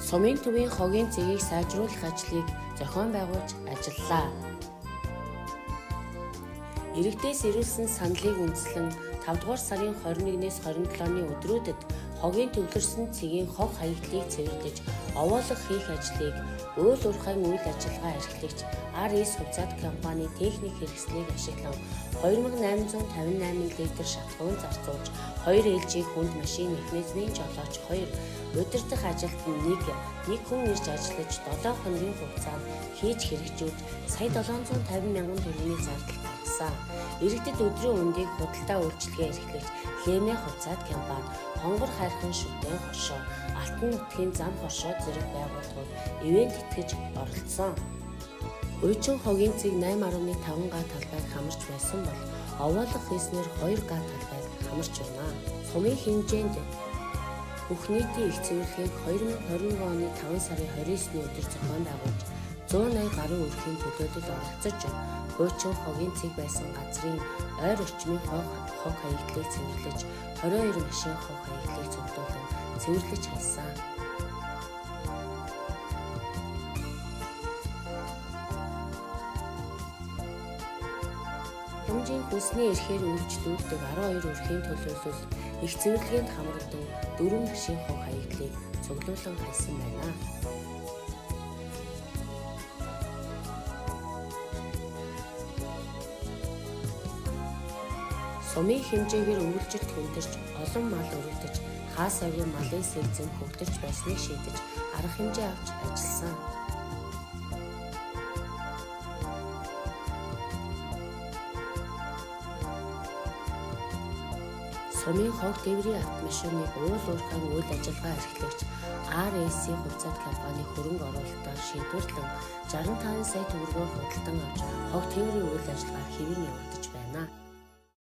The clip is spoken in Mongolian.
Сумын төвийн хогийн цэгийг сайжруулах ажлыг зохион байгуулж ажиллалаа. Иргэдээс ирүүлсэн саналыг үндэслэн 5 дугаар сарын 21-ээс 27-ны өдрүүдэд хогийн төвлөрсөн цэгийн хог хаягдлыг цэвэрлэж овоолох хийх ажлыг уул уурхайн үйл ажиллагаа эрхлэгч RS хувьцаат компани техник хэрэгслийг ашиглан 2858 литр шатхуун зарцуулж 2 LG хүнд машин механизмын жолооч 2 удирдах ажилтан 1 хүн ирж ажиллаж 7 хоногийн хугацаанд хийж хэрэгжүүлж сая 750 мянган төгрөгийн зардал гаргасан. Иргэдэд өдрийн үндийг худалдаа үйлчилгээ эрхлэж Лемэ хувьцаат компани, Хонгор хайрхан шүтэн хоршоо, Алтан нутгийн зам хоршоо зэрэг байгууллагууд ивент итгэж оролцсон. Уйчин хогийн цэг 8.5 га талбайг хамарч байсан бол овоолох хийснээр 2 га талбайг хамарч байна. Сумын хэмжээнд бүх нийтийн их цэвэрлэгийг 2021 оны 5 сарын 29-ний өдөр зохион байгуулж 180 гаруй өрхийн төлөөлөлд оролцож хуучин хогийн цэг байсан газрын ойр орчмын хог хаягдлыг цэвэрлэж 22 машин хог хаягдлыг цуглуулан цэвэрлэж хайсан. Хэмжийн хүнсний эрхээр үйлчлүүлдэг 12 өрхийн төлөөлөл их цэвэрлэгэнд хамрагдан 4 машин хог хаягдлыг цуглуулан хайсан байна. Сумын хэмжээгээр өвөлжилт хүндэрч олон мал өргөдөж хаас авийн малын сэлзэн хөгдөрч байсныг шийдэж арга хэмжээ авч ажилласан. Сумын хог дэврийн автомашиныг уул уурхайн үйл ажиллагаа эрхлэгч RS-ийн хувьцаат компани хөрөнгө оруулалтаар шийдвэрлэн 65 сая төгрөгөөр худалдан авч хог тээврийн үйл ажиллагаа хэвэн явагдаж байна.